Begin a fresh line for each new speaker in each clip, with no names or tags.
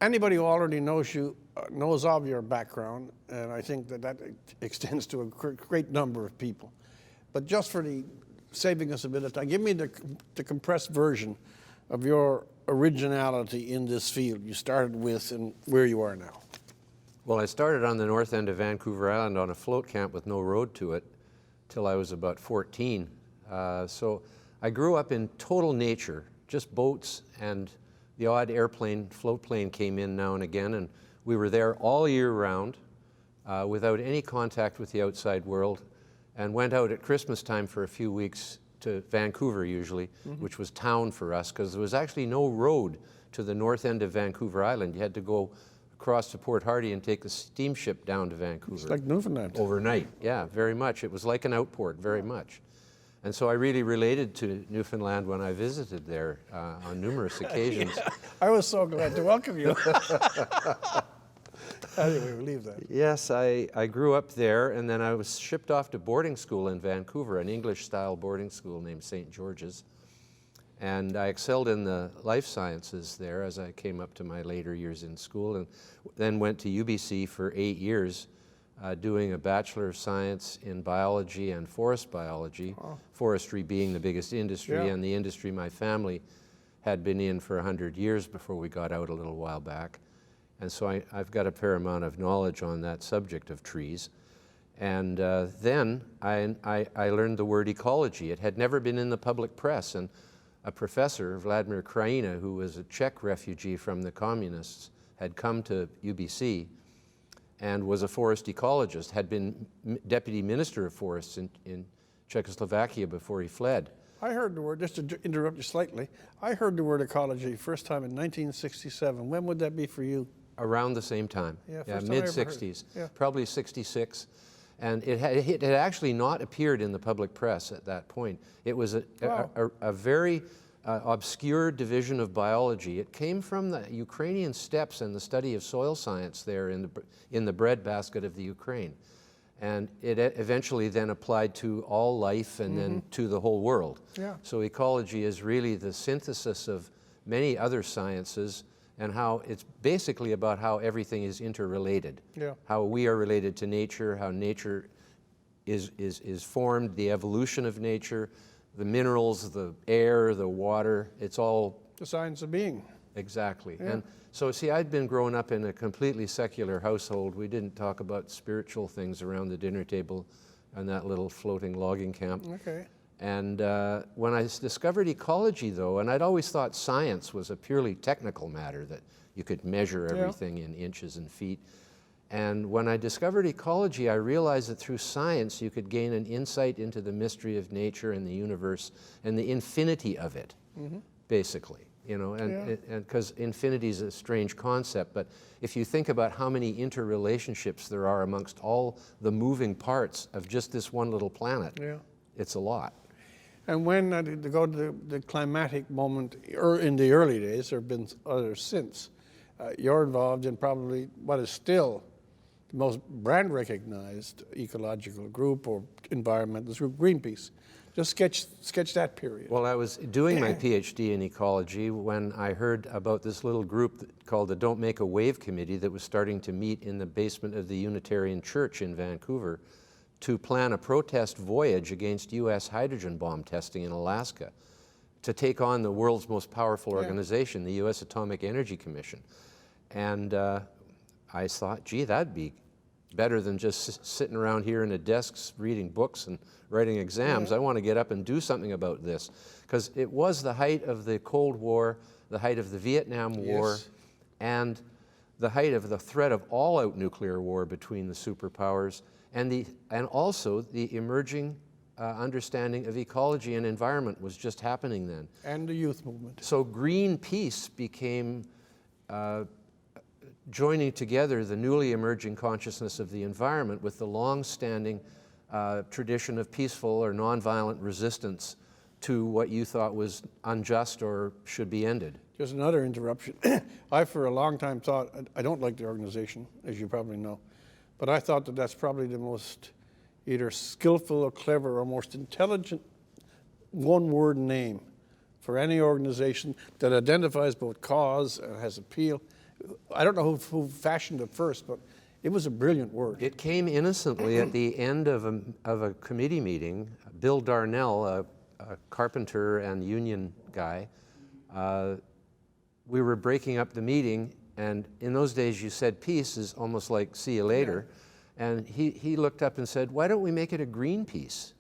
Anybody who already knows you knows of your background, and I think that extends to a great number of people. But just for saving us a bit of time, give me the compressed version of your originality in this field you started with and where you are now.
Well, I started on the north end of Vancouver Island on a float camp with no road to it till I was about 14. So I grew up in total nature, just boats, and the odd airplane, float plane came in now and again, and we were there all year round without any contact with the outside world, and went out at Christmas time for a few weeks to Vancouver usually, which was town for us, because there was actually no road to the north end of Vancouver Island. You had to go across to Port Hardy and take the steamship down to Vancouver.
It's like Newfoundland.
Overnight, yeah, very much. It was like an outport, very much. And so I really related to Newfoundland when I visited there on numerous occasions.
Yeah, I was so glad to welcome you. Anyway, we'll leave that.
Yes, I grew up there, and then I was shipped off to boarding school in Vancouver, an English-style boarding school named St. George's. And I excelled in the life sciences there as I came up to my later years in school, and then went to UBC for 8 years, doing a Bachelor of Science in biology and forest biology, forestry being the biggest industry, and the industry my family had been in for 100 years before we got out a little while back. And so I've got a fair amount of knowledge on that subject of trees. And then I learned the word ecology. It had never been in the public press, and a professor, Vladimir Krajina, who was a Czech refugee from the communists, had come to UBC and was a forest ecologist, had been deputy minister of forests in Czechoslovakia before he fled.
I heard the word, just to interrupt you slightly, I heard the word ecology first time in 1967. When would that be for you?
Around the same time, mid-60s, probably 66. And it had actually not appeared in the public press at that point. It was a very obscure division of biology. It came from the Ukrainian steppes and the study of soil science there in the breadbasket of the Ukraine. And it eventually then applied to all life and then to the whole world. So ecology is really the synthesis of many other sciences, and how it's basically about how everything is interrelated. How we are related to nature, how nature is formed, the evolution of nature, the minerals, the air, the water, it's all...
The science of being.
Exactly. And so, see, I'd been growing up in a completely secular household. We didn't talk about spiritual things around the dinner table on that little floating logging camp. And when I discovered ecology, though, and I'd always thought science was a purely technical matter, that you could measure everything in inches and feet. And when I discovered ecology, I realized that through science you could gain an insight into the mystery of nature and the universe and the infinity of it, basically. You know, and because infinity is a strange concept, but if you think about how many interrelationships there are amongst all the moving parts of just this one little planet, it's a lot.
And when, to go to the climatic moment in the early days, there have been others since, you're involved in probably what is still the most brand recognized ecological group or environmentalist group, Greenpeace. Just sketch that period.
Well, I was doing my PhD in ecology when I heard about this little group called the Don't Make a Wave Committee that was starting to meet in the basement of the Unitarian Church in Vancouver to plan a protest voyage against U.S. hydrogen bomb testing in Alaska to take on the world's most powerful organization, the U.S. Atomic Energy Commission. And I thought, gee, that'd be better than just sitting around here in a desk reading books and writing exams. I want to get up and do something about this. Because it was the height of the Cold War, the height of the Vietnam War, and the height of the threat of all-out nuclear war between the superpowers, and also the emerging understanding of ecology and environment was just happening then.
And the youth movement.
So Greenpeace became joining together the newly emerging consciousness of the environment with the long-standing tradition of peaceful or nonviolent resistance to what you thought was unjust or should be ended.
Just another interruption. I, for a long time, thought, I don't like the organization, as you probably know, but I thought that that's probably the most either skillful or clever or most intelligent one-word name for any organization that identifies both cause and has appeal I don't know who fashioned it first, but it was a brilliant word.
It came innocently at the end of a committee meeting. Bill Darnell, a carpenter and union guy, we were breaking up the meeting, and in those days you said peace is almost like see you later. Yeah. And he looked up and said, why don't we make it a Greenpeace?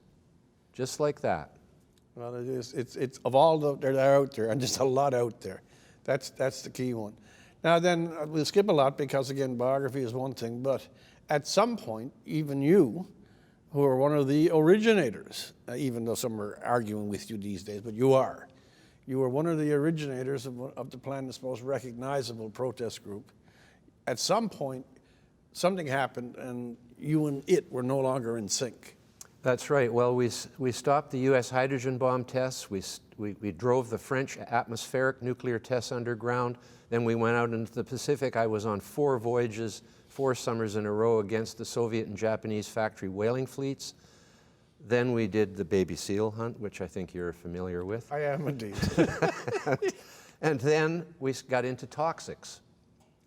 Just like that.
Well, it is. It's of all that are out there, and there's a lot out there. That's the key one. Now then, we'll skip a lot because, again, biography is one thing, but at some point, even you, who are one of the originators, even though some are arguing with you these days, but you are one of the originators of the planet's most recognizable protest group. At some point, something happened, and you and it were no longer in sync.
That's right. Well, we stopped the U.S. hydrogen bomb tests. We drove the French atmospheric nuclear tests underground. Then we went out into the Pacific. I was on 4 voyages, 4 summers in a row against the Soviet and Japanese factory whaling fleets. Then we did the baby seal hunt, which I think you're familiar with.
I am indeed.
And then we got into toxics.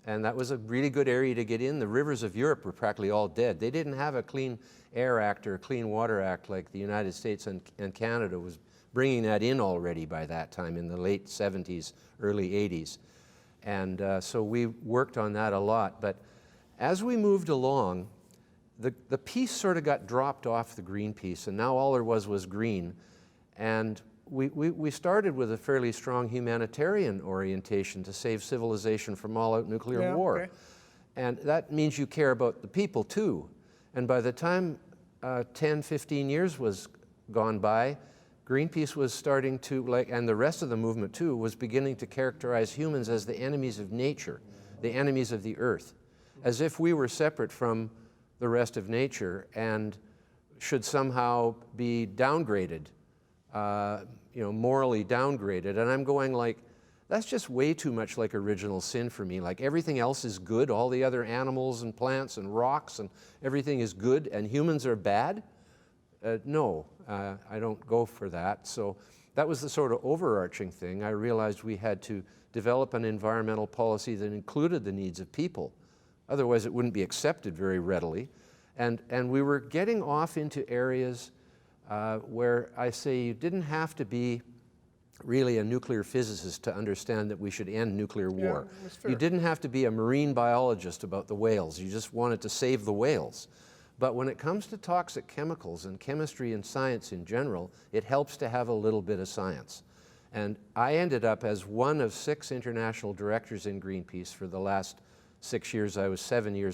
And that was a really good area to get in. The rivers of Europe were practically all dead. They didn't have a Clean Air Act or a Clean Water Act like the United States and Canada was bringing that in already by that time in the late 70s, early 80s. And so we worked on that a lot. But as we moved along, the piece sort of got dropped off the green piece, and now all there was green. And we started with a fairly strong humanitarian orientation to save civilization from all-out nuclear war. Okay. And that means you care about the people too. And by the time 10, 15 years was gone by, Greenpeace was starting to, and the rest of the movement too, was beginning to characterize humans as the enemies of nature, the enemies of the earth, as if we were separate from the rest of nature and should somehow be downgraded, morally downgraded. And I'm going like, that's just way too much like original sin for me. Like everything else is good, all the other animals and plants and rocks and everything is good, and humans are bad? No, I don't go for that. So that was the sort of overarching thing. I realized we had to develop an environmental policy that included the needs of people. Otherwise, it wouldn't be accepted very readily. And we were getting off into areas where I say you didn't have to be really a nuclear physicist to understand that we should end nuclear war. You didn't have to be a marine biologist about the whales. You just wanted to save the whales. But when it comes to toxic chemicals and chemistry and science in general, it helps to have a little bit of science. And I ended up as one of 6 international directors in Greenpeace for the last 7 years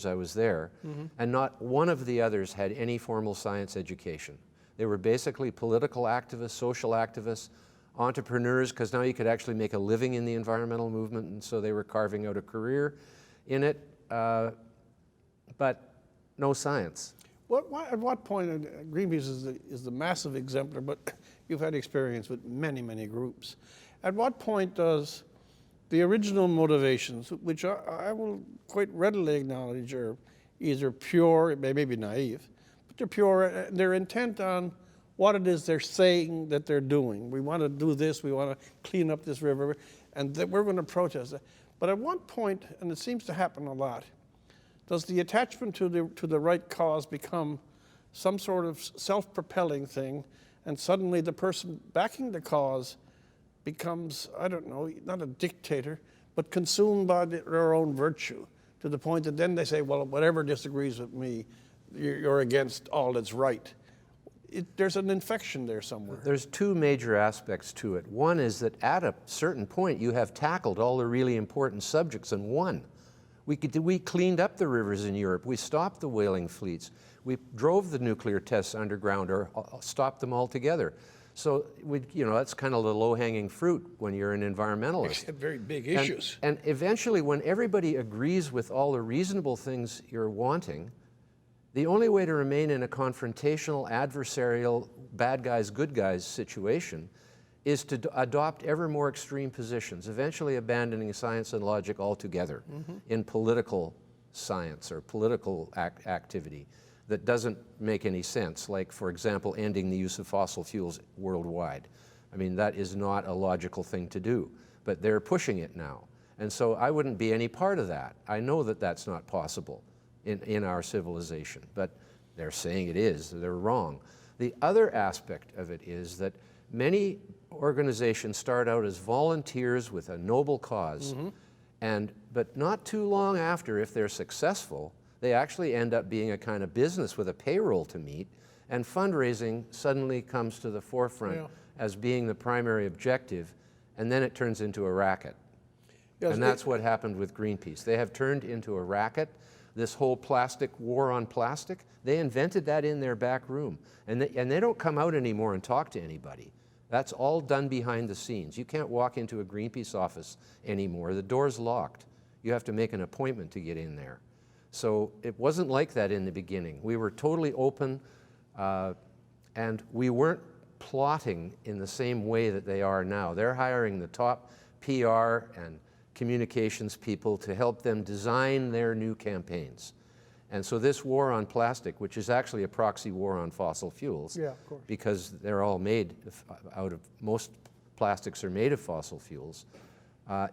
I was there, and not one of the others had any formal science education. They were basically political activists, social activists, entrepreneurs, because now you could actually make a living in the environmental movement, and so they were carving out a career in it, but no science.
At what point, Greenpeace is the massive exemplar, but you've had experience with many, many groups. At what point does the original motivations, which I will quite readily acknowledge are either pure, it may be naive, but they're pure, and they're intent on what it is they're saying that they're doing. We want to do this, we want to clean up this river, and that we're going to protest it. But at what point, and it seems to happen a lot, does the attachment to the right cause become some sort of self-propelling thing, and suddenly the person backing the cause becomes, I don't know, not a dictator, but consumed by their own virtue, to the point that then they say, well, whatever disagrees with me, you're against all that's right. There's an infection there somewhere.
There's 2 major aspects to it. One is that at a certain point, you have tackled all the really important subjects and won. We cleaned up the rivers in Europe. We stopped the whaling fleets. We drove the nuclear tests underground or stopped them altogether. So that's kind of the low-hanging fruit when you're an environmentalist.
Very big issues.
And eventually, when everybody agrees with all the reasonable things you're wanting, the only way to remain in a confrontational, adversarial, bad guys, good guys situation is to adopt ever more extreme positions, eventually abandoning science and logic altogether in political science or political activity that doesn't make any sense, like, for example, ending the use of fossil fuels worldwide. I mean, that is not a logical thing to do, but they're pushing it now. And so I wouldn't be any part of that. I know that that's not possible in our civilization, but they're saying it is. They're wrong. The other aspect of it is that many organizations start out as volunteers with a noble cause, but not too long after, if they're successful, they actually end up being a kind of business with a payroll to meet, and fundraising suddenly comes to the forefront as being the primary objective, and then it turns into a racket. Yes, and that's what happened with Greenpeace. They have turned into a racket. This whole plastic war on plastic, they invented that in their back room. And they don't come out anymore and talk to anybody. That's all done behind the scenes. You can't walk into a Greenpeace office anymore. The door's locked. You have to make an appointment to get in there. So it wasn't like that in the beginning. We were totally open, and we weren't plotting in the same way that they are now. They're hiring the top PR and communications people to help them design their new campaigns. And so this war on plastic, which is actually a proxy war on fossil fuels, because they're all made out of, most plastics are made of fossil fuels,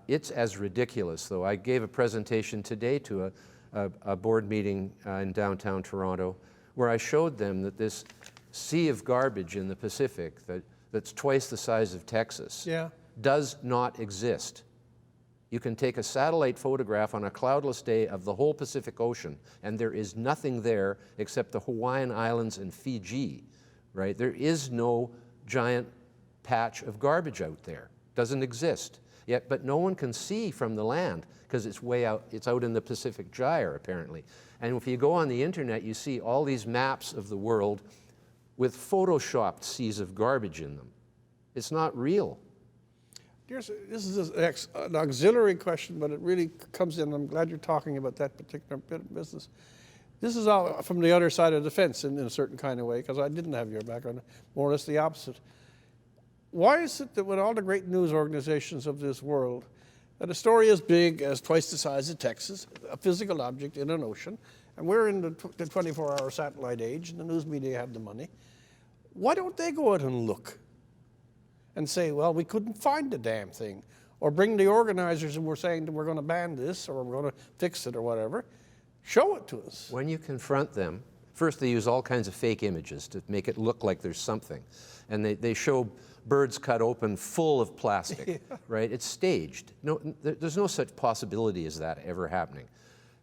it's as ridiculous, though. I gave a presentation today to a board meeting in downtown Toronto where I showed them that this sea of garbage in the Pacific that's twice the size of Texas does not exist. You can take a satellite photograph on a cloudless day of the whole Pacific Ocean, and there is nothing there except the Hawaiian Islands and Fiji, right? There is no giant patch of garbage out there. Doesn't exist. Yet, but no one can see from the land because it's way out, it's out in the Pacific Gyre, apparently. And if you go on the internet, you see all these maps of the world with photoshopped seas of garbage in them. It's not real.
This is an auxiliary question, but it really comes in. I'm glad you're talking about that particular bit of business. This is all from the other side of the fence in a certain kind of way, because I didn't have your background, more or less the opposite. Why is it that with all the great news organizations of this world, that a story as big as twice the size of Texas, a physical object in an ocean, and we're in the 24-hour satellite age, and the news media have the money, why don't they go out and look and say, well, we couldn't find the damn thing, or bring the organizers and we're saying that we're going to ban this or we're going to fix it or whatever, show it to us.
When you confront them, first they use all kinds of fake images to make it look like there's something. And they show birds cut open full of plastic, right? It's staged. No, there's no such possibility as that ever happening.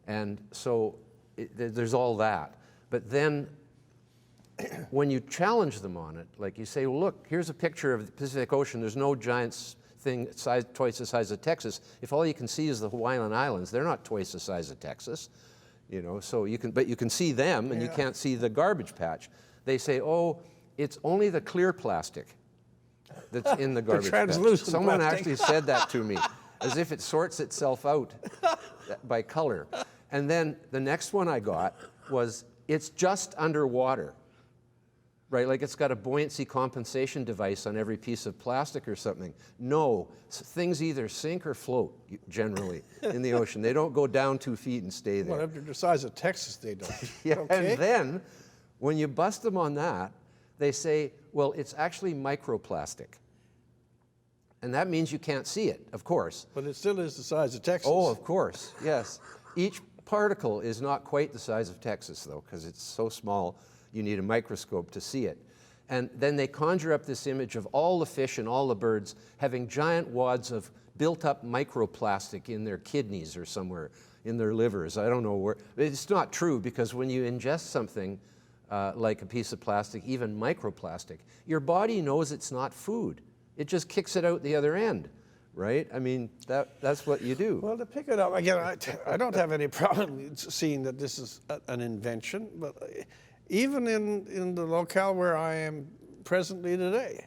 And so there's all that. But then when you challenge them on it, like you say, well, look, here's a picture of the Pacific Ocean. There's no giant thing twice the size of Texas. If all you can see is the Hawaiian Islands, they're not twice the size of Texas, you know. So but you can see them, and you can't see the garbage patch. They say, oh, it's only the clear plastic that's in the garbage patch. Someone actually said that to me, as if it sorts itself out by color. And then the next one I got was, it's just underwater. Right, like it's got a buoyancy compensation device on every piece of plastic or something. No, things either sink or float, generally, in the ocean. They don't go down 2 feet and stay there.
Well, after the size of Texas, they don't.
And then, when you bust them on that, they say, well, it's actually microplastic. And that means you can't see it, of course.
But it still is the size of Texas.
Oh, of course, yes. Each particle is not quite the size of Texas, though, because it's so small. You need a microscope to see it. And then they conjure up this image of all the fish and all the birds having giant wads of built-up microplastic in their kidneys or somewhere, in their livers. I don't know where. It's not true, because when you ingest something like a piece of plastic, even microplastic, your body knows it's not food. It just kicks it out the other end, right? I mean, that's what you do.
Well, to pick it up, again, I don't have any problem seeing that this is an invention, but even in the locale where I am presently today,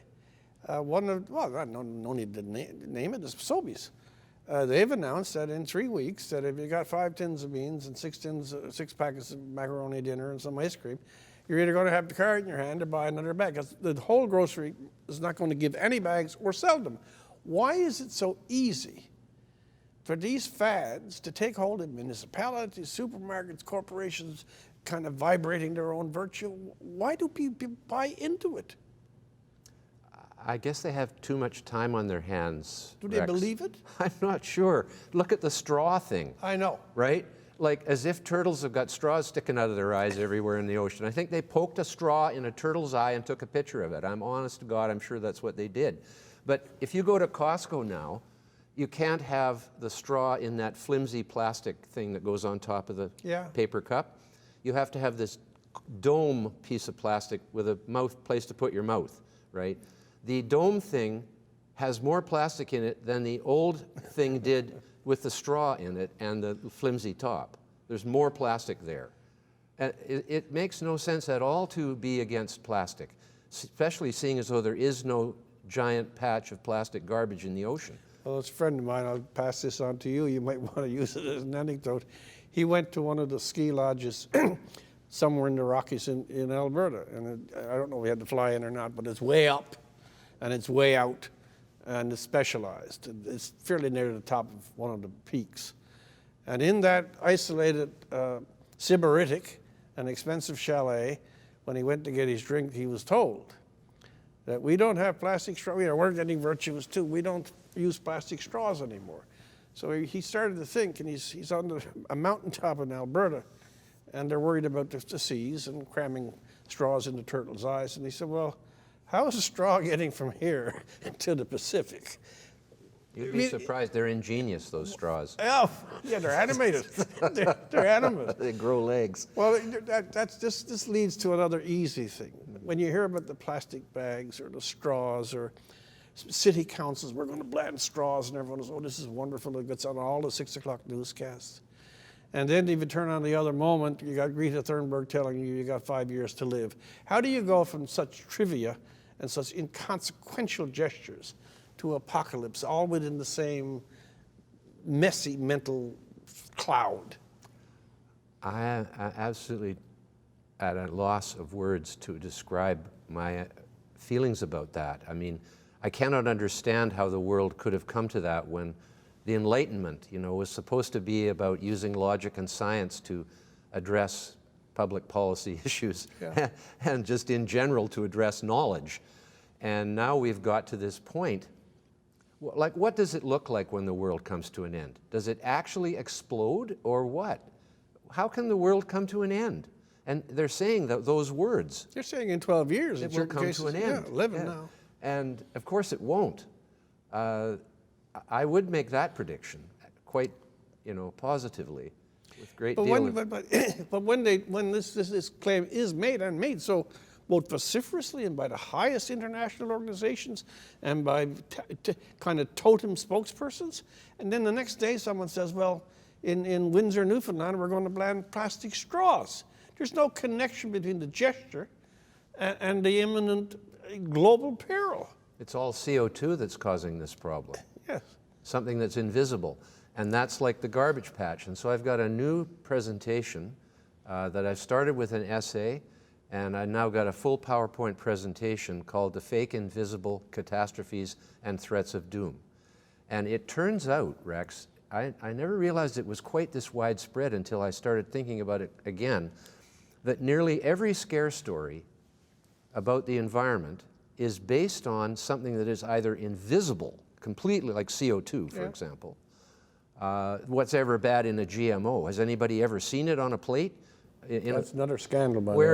no need to name it, it's Sobeys. They've announced that in 3 weeks, that if you got 5 tins of beans and 6 packets of macaroni dinner and some ice cream, you're either going to have the card in your hand or buy another bag. The whole grocery is not going to give any bags or sell them. Why is it so easy for these fads to take hold of municipalities, supermarkets, corporations, kind of vibrating their own virtue? Why do people buy into it?
I guess they have too much time on their hands.
Do they
Rex.
believe it?
I'm not sure. Look at the straw thing.
I know.
Right? Like as if turtles have got straws sticking out of their eyes everywhere in the ocean. I think they poked a straw in a turtle's eye and took a picture of it. I'm honest to God, I'm sure that's what they did. But if you go to Costco now, you can't have the straw in that flimsy plastic thing that goes on top of the paper cup. You have to have this dome piece of plastic with a place to put your mouth, right? The dome thing has more plastic in it than the old thing did with the straw in it and the flimsy top. There's more plastic there. And it makes no sense at all to be against plastic, especially seeing as though there is no giant patch of plastic garbage in the ocean.
Well, it's a friend of mine. I'll pass this on to you. You might want to use it as an anecdote. He went to one of the ski lodges somewhere in the Rockies in Alberta. And I don't know if he had to fly in or not, but it's way up and it's way out and it's specialized. It's fairly near the top of one of the peaks. And in that isolated sybaritic and expensive chalet, when he went to get his drink, he was told that we don't have plastic straws. We're getting virtuous too. We don't use plastic straws anymore. So he started to think, and he's on a mountaintop in Alberta, and they're worried about the seas and cramming straws into turtles' eyes. And he said, well, how is a straw getting from here to the Pacific?
You'd be surprised. They're ingenious, those straws.
Oh, yeah, they're animated. they're animated.
They grow legs.
Well, this leads to another easy thing. When you hear about the plastic bags or the straws or city councils, we're going to ban straws, and everyone goes, oh, this is wonderful. It gets on all the 6 o'clock newscasts. And then if you turn on the other moment, you got Greta Thunberg telling you got 5 years to live. How do you go from such trivia and such inconsequential gestures to apocalypse, all within the same messy mental cloud?
I absolutely at a loss of words to describe my feelings about that. I mean, I cannot understand how the world could have come to that when the Enlightenment, was supposed to be about using logic and science to address public policy issues and just in general to address knowledge. And now we've got to this point. Like, what does it look like when the world comes to an end? Does it actually explode or what? How can the world come to an end? And they're saying those words.
They're saying in 12 years.
It will come to an end.
11 now.
And of course it won't. I would make that prediction quite, positively, with great deal of...
But when this claim is made so both vociferously and by the highest international organizations and by kind of totem spokespersons, and then the next day someone says, well, in Windsor, Newfoundland, we're going to ban plastic straws. There's no connection between the gesture and the imminent global peril.
It's all CO2 that's causing this problem.
Yes.
Something that's invisible. And that's like the garbage patch. And so I've got a new presentation that I've started with an essay, and I've now got a full PowerPoint presentation called The Fake Invisible Catastrophes and Threats of Doom. And it turns out, Rex, I never realized it was quite this widespread until I started thinking about it again, that nearly every scare story about the environment is based on something that is either invisible, completely, like CO2, for example. What's ever bad in a GMO? Has anybody ever seen it on a plate?
That's another scandal, by the way.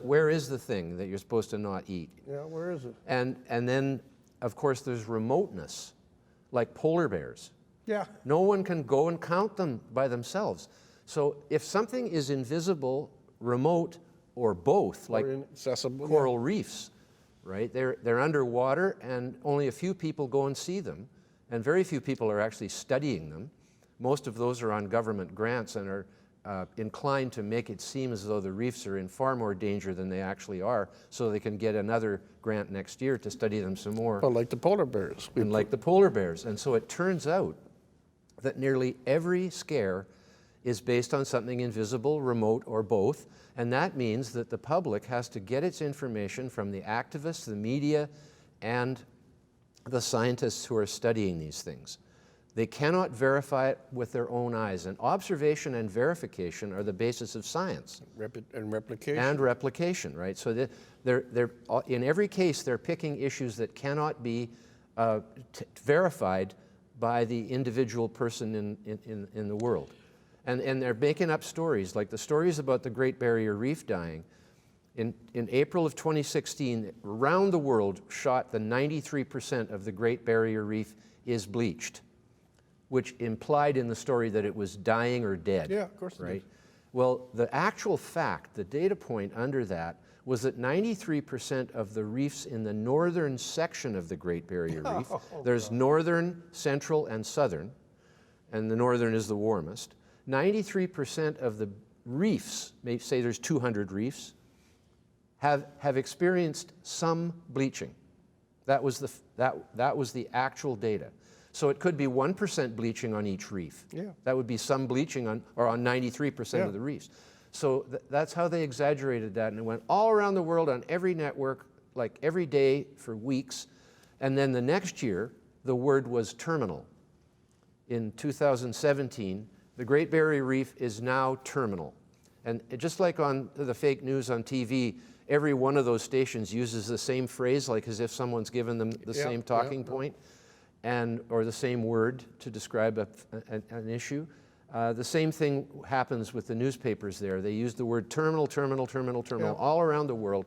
Where is the thing that you're supposed to not eat?
Yeah, where is it?
And then, of course, there's remoteness, like polar bears.
Yeah.
No one can go and count them by themselves. So if something is invisible, remote, or both, like coral reefs, right? They're underwater, and only a few people go and see them, and very few people are actually studying them. Most of those are on government grants and are inclined to make it seem as though the reefs are in far more danger than they actually are, so they can get another grant next year to study them some more.
Well, like the polar bears.
And like the polar bears. And so it turns out that nearly every scare is based on something invisible, remote, or both, and that means that the public has to get its information from the activists, the media, and the scientists who are studying these things. They cannot verify it with their own eyes. And observation and verification are the basis of science.
And replication.
And replication, right? So they're in every case, they're picking issues that cannot be verified by the individual person in the world. And they're making up stories, like the stories about the Great Barrier Reef dying. In April of 2016, around the world shot the 93% of the Great Barrier Reef is bleached, which implied in the story that it was dying or dead.
Yeah, of course.
Right? Well, the actual fact, the data point under that, was that 93% of the reefs in the northern section of the Great Barrier Reef, there's northern, central, and southern, and the northern is the warmest. 93% of the reefs, maybe say there's 200 reefs, have experienced some bleaching. That was the actual data. So it could be 1% bleaching on each reef.
Yeah.
That would be some bleaching on 93% of the reefs. So that's how they exaggerated that, and it went all around the world on every network, like every day for weeks. And then the next year, the word was terminal. In 2017, the Great Barrier Reef is now terminal. And just like on the fake news on TV, every one of those stations uses the same phrase, like as if someone's given them the same talking point, or the same word to describe an issue. The same thing happens with the newspapers there. They use the word terminal, terminal, terminal, terminal all around the world.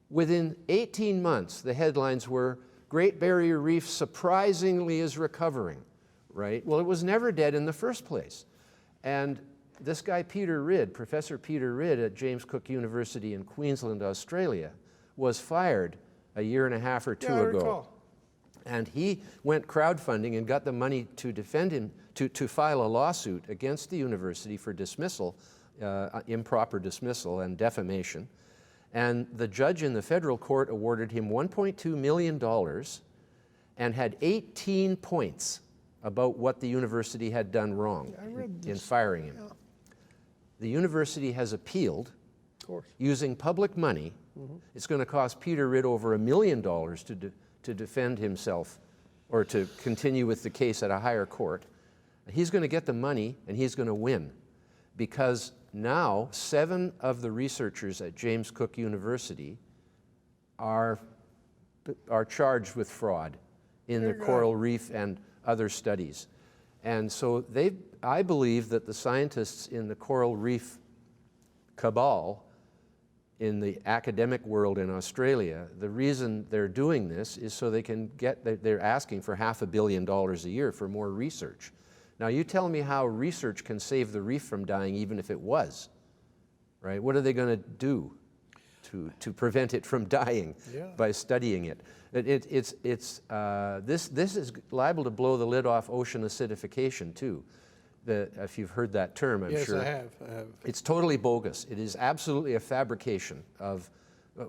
Within 18 months, the headlines were, Great Barrier Reef surprisingly is recovering, right? Well, it was never dead in the first place. And this guy, Peter Ridd, Professor Peter Ridd at James Cook University in Queensland, Australia, was fired a year and a half or two ago.
Recall.
And he went crowdfunding and got the money to defend him, to file a lawsuit against the university for dismissal, improper dismissal and defamation. And the judge in the federal court awarded him $1.2 million and had 18 points about what the university had done wrong in firing him. Yeah. The university has appealed using public money. It's going to cost Peter Ridd over $1 million to defend himself or to continue with the case at a higher court. He's going to get the money and he's going to win, because now 7 of the researchers at James Cook University are charged with fraud in the coral reef and other studies. And so I believe that the scientists in the coral reef cabal in the academic world in Australia, the reason they're doing this is so they can they're asking for $500 million a year for more research. Now you tell me how research can save the reef from dying even if it was, right? What are they going to do to prevent it from dying by studying it? This is liable to blow the lid off ocean acidification too. If you've heard that term, I'm sure.
Yes, I have.
It's totally bogus. It is absolutely a fabrication of,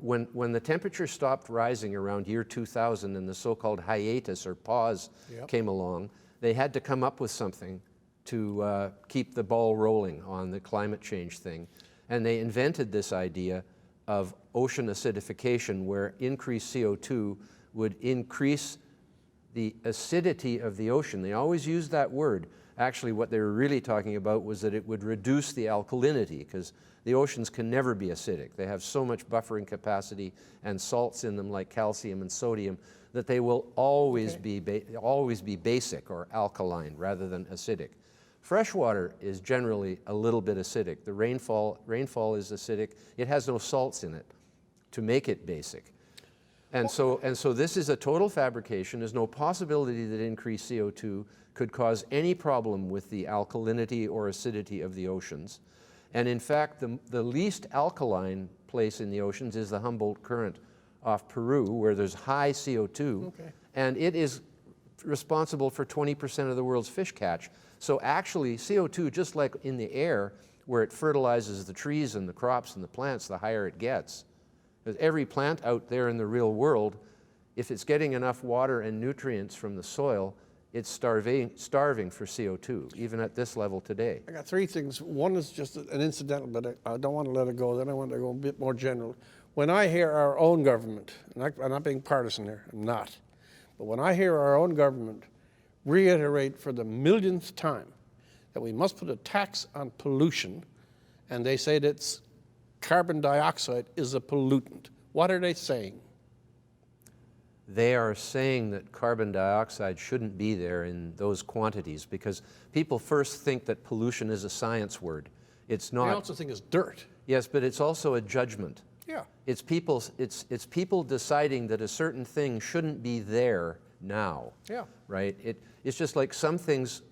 when the temperature stopped rising around year 2000 and the so-called hiatus or pause came along, they had to come up with something to keep the ball rolling on the climate change thing. And they invented this idea of ocean acidification, where increased CO2 would increase the acidity of the ocean. They always use that word. Actually, what they were really talking about was that it would reduce the alkalinity, because the oceans can never be acidic. They have so much buffering capacity and salts in them, like calcium and sodium, that they will always be basic or alkaline rather than acidic. Freshwater is generally a little bit acidic. The rainfall is acidic. It has no salts in it to make it basic. And so this is a total fabrication. There's no possibility that increased CO2 could cause any problem with the alkalinity or acidity of the oceans. And in fact, the least alkaline place in the oceans is the Humboldt Current off Peru, where there's high CO2, and it is responsible for 20% of the world's fish catch. So actually, CO2, just like in the air, where it fertilizes the trees and the crops and the plants, the higher it gets. Because every plant out there in the real world, if it's getting enough water and nutrients from the soil, it's starving for CO2, even at this level today.
I got 3 things. One is just an incidental, but I don't want to let it go. Then I want to go a bit more general. When I hear our own government, and I'm not being partisan here, I'm not, but when I hear our own government reiterate for the millionth time that we must put a tax on pollution, and they say that carbon dioxide is a pollutant. What are they saying?
They are saying that carbon dioxide shouldn't be there in those quantities because people first think that pollution is a science word. It's not.
They also think it's dirt.
Yes, but it's also a judgment.
Yeah.
It's people deciding that a certain thing shouldn't be there now.
Yeah.
Right? It's just like some things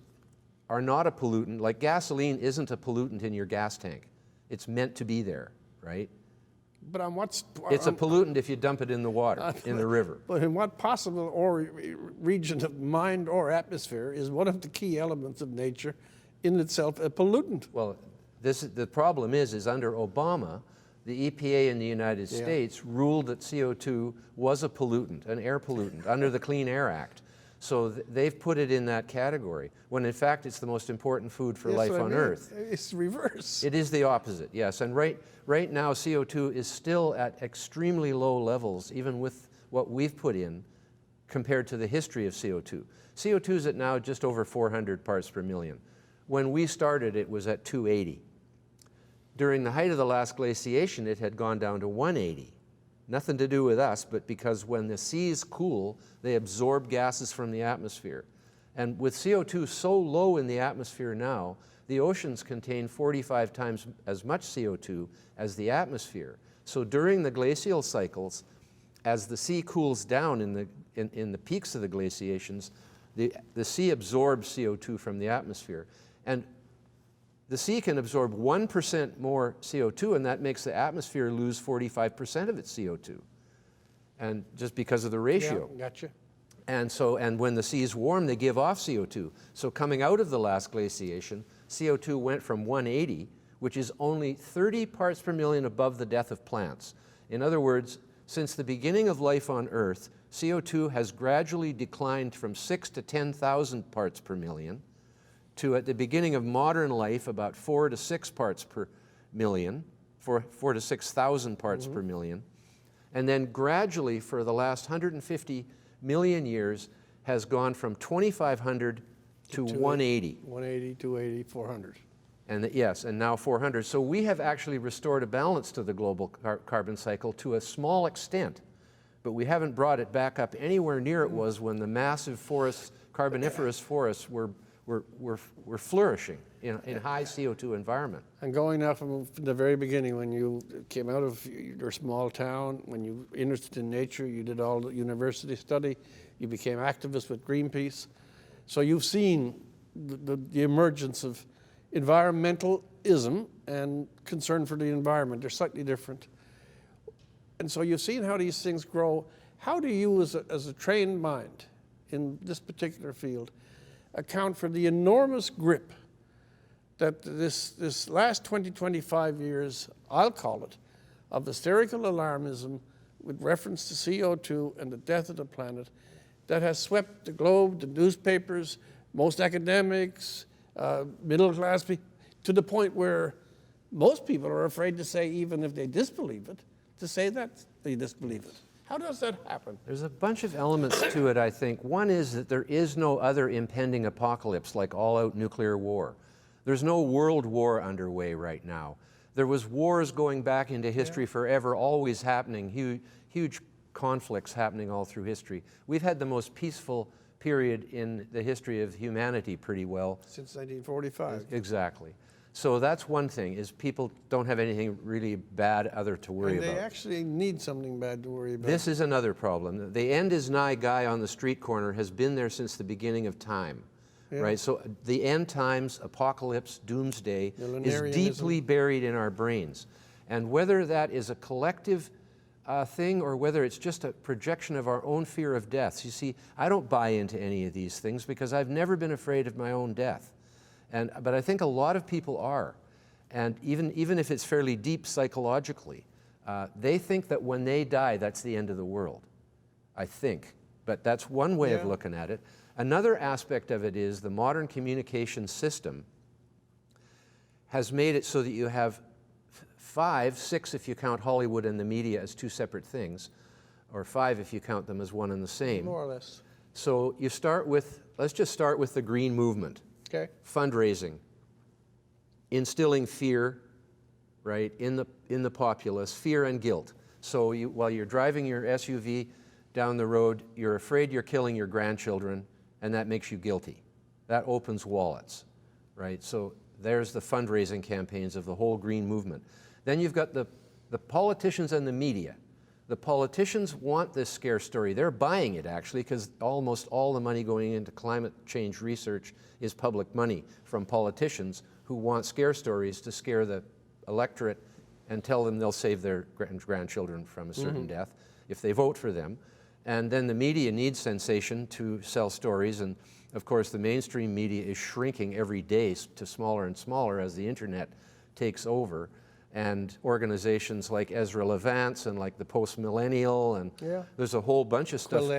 are not a pollutant. Like gasoline isn't a pollutant in your gas tank. It's meant to be there, right?
But on what's...
It's a pollutant if you dump it in the water, in the river.
But in what possible or region of mind or atmosphere is one of the key elements of nature in itself a pollutant?
Well, the problem is under Obama, the EPA in the United States ruled that CO2 was a pollutant, an air pollutant, under the Clean Air Act. So they've put it in that category, when in fact it's the most important food for life on Earth.
It's reverse.
It is the opposite, yes. And right now CO2 is still at extremely low levels, even with what we've put in, compared to the history of CO2. CO2 is at now just over 400 parts per million. When we started, it was at 280. During the height of the last glaciation, it had gone down to 180. Nothing to do with us, but because when the seas cool, they absorb gases from the atmosphere. And with CO2 so low in the atmosphere now, the oceans contain 45 times as much CO2 as the atmosphere. So during the glacial cycles, as the sea cools down in the peaks of the glaciations, the sea absorbs CO2 from the atmosphere. And the sea can absorb 1% more CO2, and that makes the atmosphere lose 45% of its CO2, and just because of the ratio.
Yeah, gotcha.
And when the seas warm, they give off CO2. So coming out of the last glaciation, CO2 went from 180, which is only 30 parts per million above the death of plants. In other words, since the beginning of life on Earth, CO2 has gradually declined from 6 to 10,000 parts per million, to at the beginning of modern life about 4 to 6 parts per million, 4 to 6,000 parts per million, and then gradually for the last 150 million years has gone from 2,500 to 180.
180, 280, 400.
And yes, and now 400. So we have actually restored a balance to the global carbon cycle to a small extent, but we haven't brought it back up anywhere near it was when the massive forests, carboniferous forests were flourishing in high CO2 environment.
And going now from the very beginning, when you came out of your small town, when you were interested in nature, you did all the university study, you became activist with Greenpeace. So you've seen the emergence of environmentalism and concern for the environment. They're slightly different. And so you've seen how these things grow. How do you, as a trained mind in this particular field, account for the enormous grip that this last 20, 25 years, I'll call it, of hysterical alarmism with reference to CO2 and the death of the planet that has swept the globe, the newspapers, most academics, middle class people, to the point where most people are afraid to say, even if they disbelieve it, to say that they disbelieve it. How does that happen?
There's a bunch of elements to it, I think. One is that there is no other impending apocalypse like all-out nuclear war. There's no world war underway right now. There was wars going back into history forever, always happening, huge conflicts happening all through history. We've had the most peaceful period in the history of humanity pretty well.
Since 1945.
Exactly. So that's one thing, is people don't have anything really bad other to worry about.
And they actually need something bad to worry about.
This is another problem. The end is nigh guy on the street corner has been there since the beginning of time, right? So the end times, apocalypse, doomsday is deeply buried in our brains. And whether that is a collective thing or whether it's just a projection of our own fear of death. You see, I don't buy into any of these things because I've never been afraid of my own death. But I think a lot of people are. And even if it's fairly deep psychologically, they think that when they die, that's the end of the world, I think. But that's one way of looking at it. Another aspect of it is the modern communication system has made it so that you have 5, 6 if you count Hollywood and the media as two separate things, or 5 if you count them as one and the same.
More or less.
So you start with, let's just start with the green movement.
Okay.
Fundraising, instilling fear, right, in the populace, fear and guilt. So while you're driving your SUV down the road, you're afraid you're killing your grandchildren, and that makes you guilty. That opens wallets, right? So there's the fundraising campaigns of the whole green movement. Then you've got the politicians and the media. The politicians want this scare story. They're buying it, actually, because almost all the money going into climate change research is public money from politicians who want scare stories to scare the electorate and tell them they'll save their grandchildren from a certain death if they vote for them. And then the media needs sensation to sell stories, and of course the mainstream media is shrinking every day to smaller and smaller as the internet takes over. And organizations like Ezra Levant's and like the Post-Millennial, and there's a whole bunch of stuff.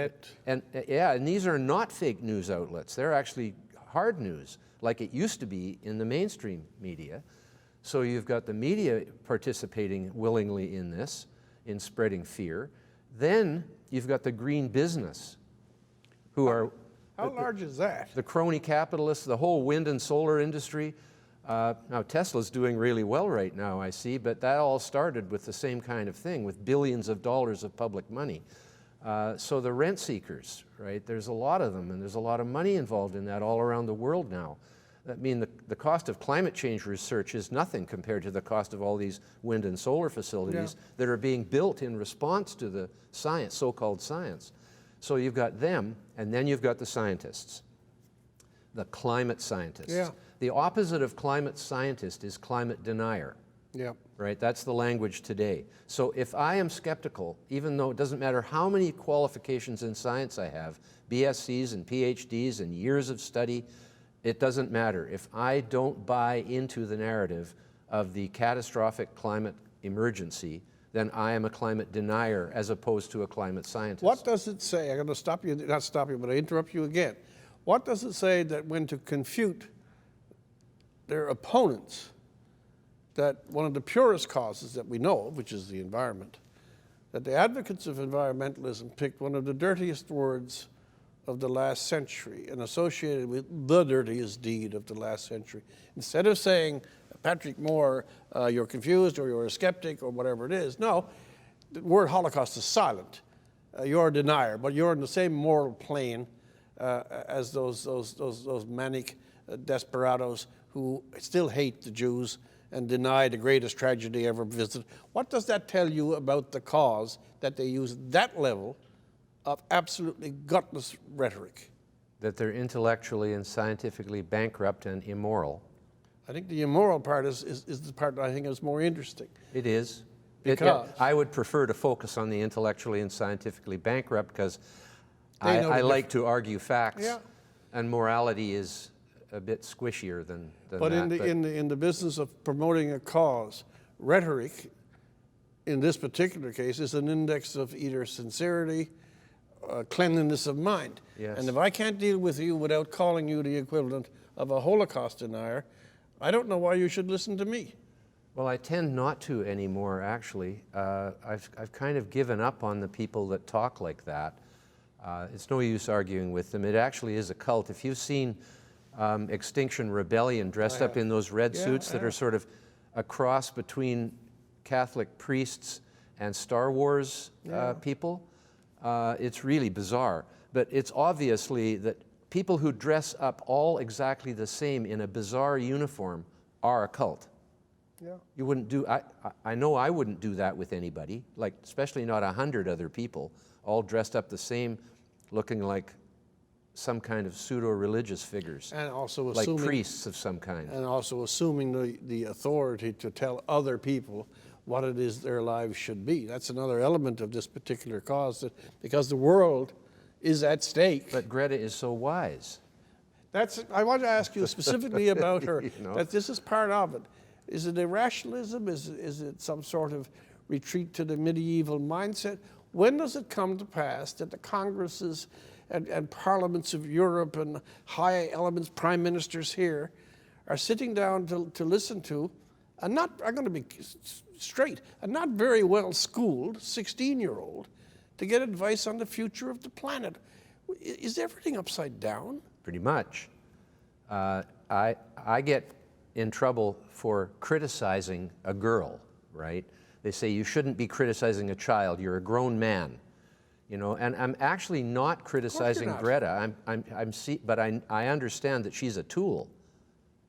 And and these are not fake news outlets. They're actually hard news, like it used to be in the mainstream media. So you've got the media participating willingly in this, in spreading fear. Then you've got the green business, who are...
How large is that? The
crony capitalists, the whole wind and solar industry. Now Tesla's doing really well right now, I see, but that all started with the same kind of thing, with billions of dollars of public money. So the rent seekers, right, there's a lot of them, and there's a lot of money involved in that all around the world now. I mean, the cost of climate change research is nothing compared to the cost of all these wind and solar facilities that are being built in response to the science, so-called science. So you've got them, and then you've got the scientists, the climate scientists. The opposite of climate scientist is climate denier. Right? That's the language today. So if I am skeptical, even though it doesn't matter how many qualifications in science I have, BScs and PhDs and years of study, it doesn't matter. If I don't buy into the narrative of the catastrophic climate emergency, then I am a climate denier as opposed to a climate scientist.
What does it say? I'm going to stop you, not stop you, but I interrupt you again. What does it say that when to confute their opponents, that one of the purest causes that we know of, which is the environment, that the advocates of environmentalism picked one of the dirtiest words of the last century and associated with the dirtiest deed of the last century. Instead of saying, Patrick Moore, you're confused or you're a skeptic or whatever it is, no, the word Holocaust is silent. You're a denier, but you're in the same moral plane as those manic desperados who still hate the Jews and deny the greatest tragedy ever visited. What does that tell you about the cause that they use that level of absolutely gutless rhetoric?
That they're intellectually and scientifically bankrupt and immoral.
I think the immoral part is the part that I think is more interesting.
It is.
Because
I would prefer to focus on the intellectually and scientifically bankrupt, because I like to argue facts, and morality is a bit squishier than
but
that.
In the business of promoting a cause, rhetoric, in this particular case, is an index of either sincerity, cleanliness of mind. And if I can't deal with you without calling you the equivalent of a Holocaust denier, I don't know why you should listen to me.
Well, I tend not to anymore, actually. I've kind of given up on the people that talk like that. It's no use arguing with them. It actually is a cult. If you've seen Extinction Rebellion dressed up in those red suits that are sort of a cross between Catholic priests and Star Wars people, it's really bizarre. But it's obviously that people who dress up all exactly the same in a bizarre uniform are a cult. You wouldn't do, I know I wouldn't do that with anybody, like especially not 100 other people, all dressed up the same, looking like some kind of pseudo-religious figures,
and also
like priests of some kind.
And also assuming the authority to tell other people what it is their lives should be. That's another element of this particular cause, that because the world is at stake.
But Greta is so wise.
I want to ask you specifically about her, that this is part of it. Is it irrationalism? Is it some sort of retreat to the medieval mindset? When does it come to pass that the Congresses and parliaments of Europe and high elements, prime ministers here, are sitting down to listen to I'm going to be straight, a not very well schooled 16-year-old to get advice on the future of the planet? Is everything upside down?
Pretty much. I get in trouble for criticizing a girl, right? They say you shouldn't be criticizing a child. You're a grown man, you know. And I'm actually not criticizing
not.
Greta. But I understand that she's a tool,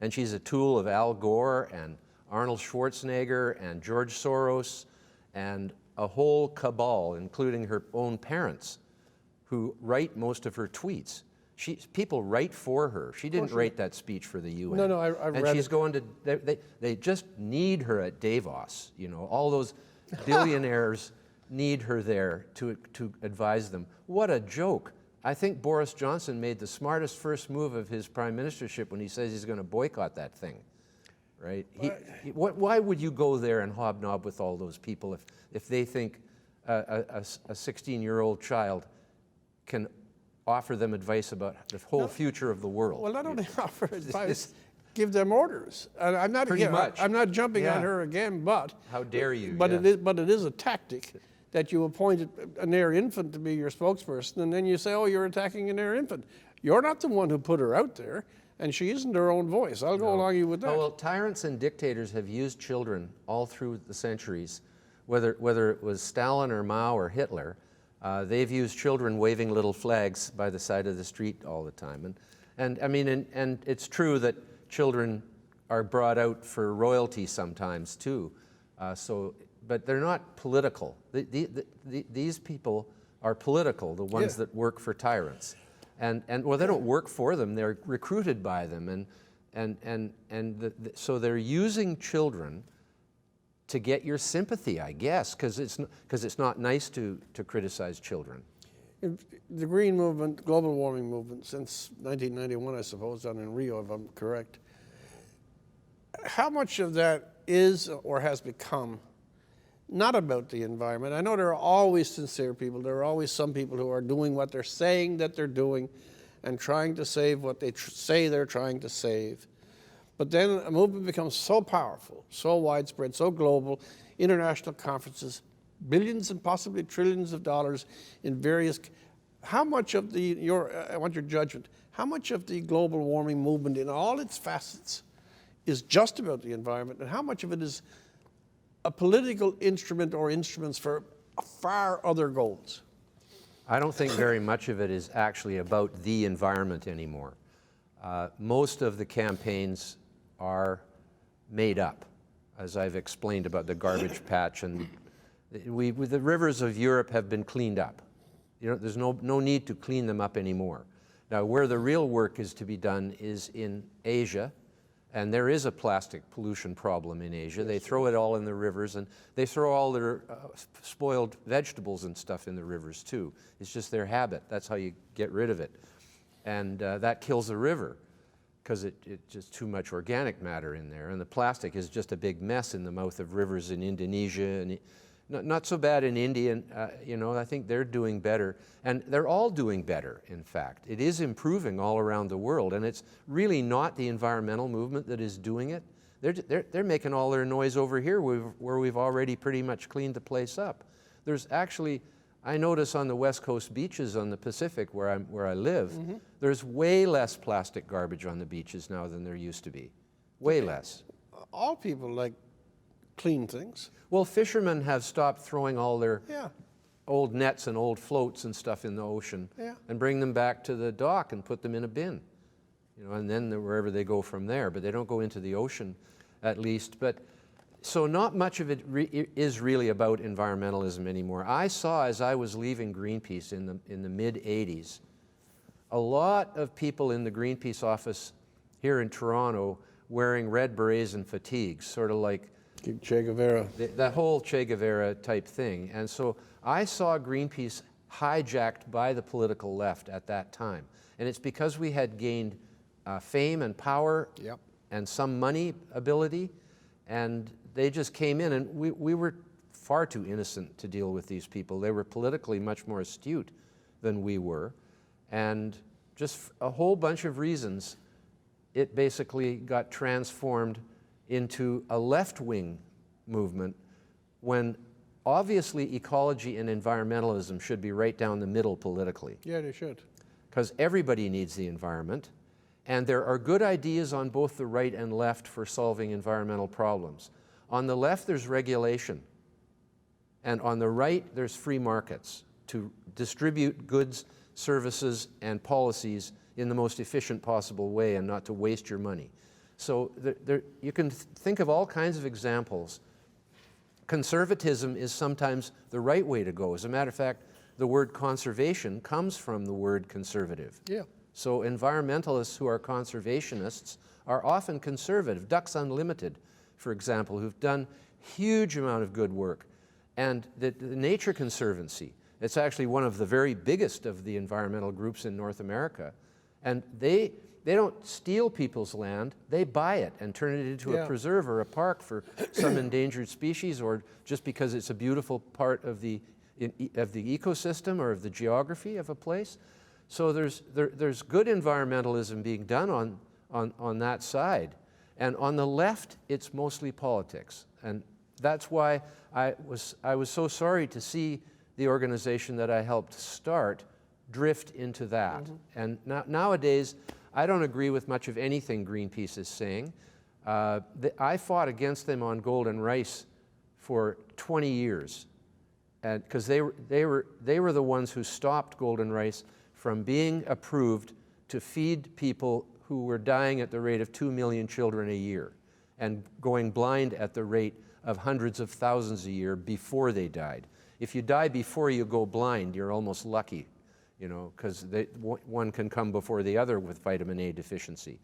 and she's a tool of Al Gore and Arnold Schwarzenegger and George Soros and a whole cabal, including her own parents, who write most of her tweets. People write for her. She didn't write that speech for the UN.
No, I've
and
read
she's
it.
going to, they just need her at Davos, you know. All those billionaires need her there to advise them. What a joke. I think Boris Johnson made the smartest first move of his prime ministership when he says he's going to boycott that thing, right? Why would you go there and hobnob with all those people if they think a 16-year-old child can offer them advice about the whole future of the world?
Well, not only offer advice, give them orders. And I'm not
Pretty much.
I'm not jumping
Yeah.
on her again, but
How dare you?
But
yeah.
it is a tactic that you appoint an air infant to be your spokesperson, and then you say, oh, you're attacking an air infant. You're not the one who put her out there, and she isn't her own voice. I'll go along with that.
Oh, well, tyrants and dictators have used children all through the centuries, whether it was Stalin or Mao or Hitler. They've used children waving little flags by the side of the street all the time. And I mean, and it's true that children are brought out for royalty sometimes too. But they're not political. These people are political, the ones that work for tyrants. And well, they don't work for them, they're recruited by them. So they're using children to get your sympathy, I guess, because it's not nice to criticize children.
The green movement, global warming movement, since 1991, I suppose, done in Rio, if I'm correct, how much of that is or has become not about the environment? I know there are always sincere people. There are always some people who are doing what they're saying that they're doing and trying to save what they say they're trying to save. But then a movement becomes so powerful, so widespread, so global, international conferences, billions and possibly trillions of dollars in various. How much of I want your judgment, how much of the global warming movement in all its facets is just about the environment, and how much of it is a political instrument or instruments for far other goals?
I don't think very much of it is actually about the environment anymore. Most of the campaigns are made up, as I've explained about the garbage patch, and the rivers of Europe have been cleaned up. You know, there's no need to clean them up anymore. Now, where the real work is to be done is in Asia, and there is a plastic pollution problem in Asia. They throw it all in the rivers, and they throw all their spoiled vegetables and stuff in the rivers too. It's just their habit. That's how you get rid of it. And that kills the river, because it's just too much organic matter in there. And the plastic is just a big mess in the mouth of rivers in Indonesia. And not so bad in India, you know, I think they're doing better. And they're all doing better, in fact. It is improving all around the world. And it's really not the environmental movement that is doing it. They're making all their noise over here where we've already pretty much cleaned the place up. There's actually, I notice on the West Coast beaches on the Pacific where I live, there's way less plastic garbage on the beaches now than there used to be. Way less.
All people like clean things.
Well, fishermen have stopped throwing all their old nets and old floats and stuff in the ocean and bring them back to the dock and put them in a bin. You know, and then wherever they go from there, but they don't go into the ocean at least. But so not much of it is really about environmentalism anymore. I saw, as I was leaving Greenpeace in the mid-'80s, a lot of people in the Greenpeace office here in Toronto wearing red berets and fatigues, sort of like
Che Guevara.
that whole Che Guevara type thing. And so I saw Greenpeace hijacked by the political left at that time. And it's because we had gained fame and power and some money ability, and they just came in, and we were far too innocent to deal with these people. They were politically much more astute than we were, and just a whole bunch of reasons, it basically got transformed into a left-wing movement when obviously ecology and environmentalism should be right down the middle politically.
Yeah, they should.
because everybody needs the environment, and there are good ideas on both the right and left for solving environmental problems. On the left, there's regulation, and on the right, there's free markets to distribute goods, services, and policies in the most efficient possible way and not to waste your money. So you can think of all kinds of examples. Conservatism is sometimes the right way to go. As a matter of fact, the word conservation comes from the word conservative.
Yeah.
So environmentalists who are conservationists are often conservative. Ducks Unlimited, for example, who've done huge amount of good work. And the Nature Conservancy, it's actually one of the very biggest of the environmental groups in North America. And they don't steal people's land, they buy it and turn it into a preserve or a park for some endangered species, or just because it's a beautiful part of the ecosystem or of the geography of a place. So there's good environmentalism being done on that side. And on the left, it's mostly politics. And that's why I was so sorry to see the organization that I helped start drift into that. Mm-hmm. And nowadays, I don't agree with much of anything Greenpeace is saying. I fought against them on golden rice for 20 years, and because they were the ones who stopped golden rice from being approved to feed people who were dying at the rate of 2 million children a year and going blind at the rate of hundreds of thousands a year before they died. If you die before you go blind, you're almost lucky, you know, because one can come before the other with vitamin A deficiency.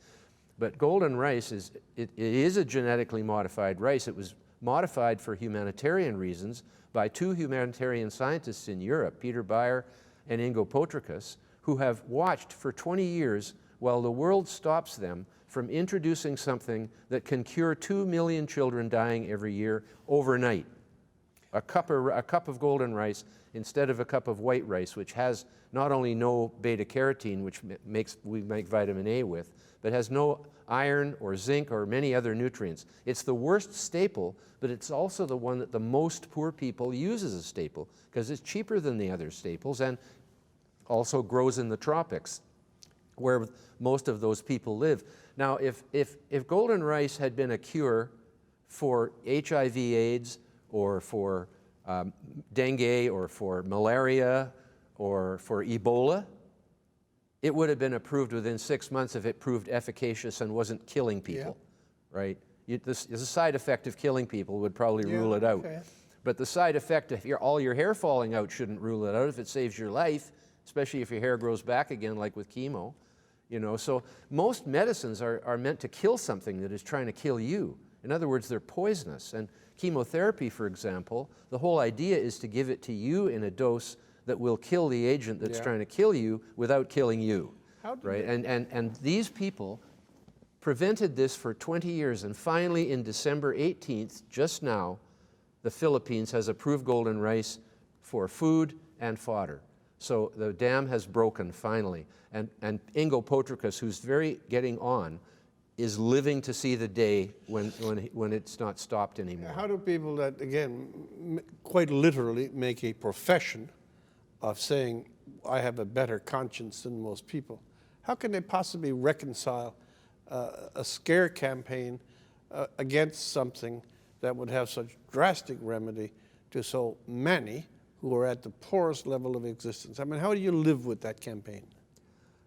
But golden rice it is a genetically modified rice. It was modified for humanitarian reasons by two humanitarian scientists in Europe, Peter Beyer and Ingo Potricus, who have watched for 20 years while the world stops them from introducing something that can cure 2 million children dying every year overnight. A cup of golden rice instead of a cup of white rice, which has not only no beta-carotene, which we make vitamin A with, but has no iron or zinc or many other nutrients. It's the worst staple, but it's also the one that the most poor people use as a staple because it's cheaper than the other staples and also grows in the tropics where most of those people live. Now, if golden rice had been a cure for HIV/AIDS or for dengue or for malaria or for Ebola, it would have been approved within 6 months if it proved efficacious and wasn't killing people, right? The side effect of killing people would probably rule it out. Okay. But the side effect of all your hair falling out shouldn't rule it out if it saves your life, especially if your hair grows back again like with chemo. You know, so most medicines are meant to kill something that is trying to kill you. In other words, they're poisonous. And chemotherapy, for example, the whole idea is to give it to you in a dose that will kill the agent that's trying to kill you without killing you, right? And these people prevented this for 20 years, and finally in December 18th, just now, the Philippines has approved golden rice for food and fodder. So the dam has broken finally, and Ingo Potricus, who's getting on, is living to see the day when it's not stopped anymore.
How do people that, again, quite literally make a profession of saying, I have a better conscience than most people, how can they possibly reconcile a scare campaign against something that would have such drastic remedy to so many who are at the poorest level of existence? I mean, how do you live with that campaign?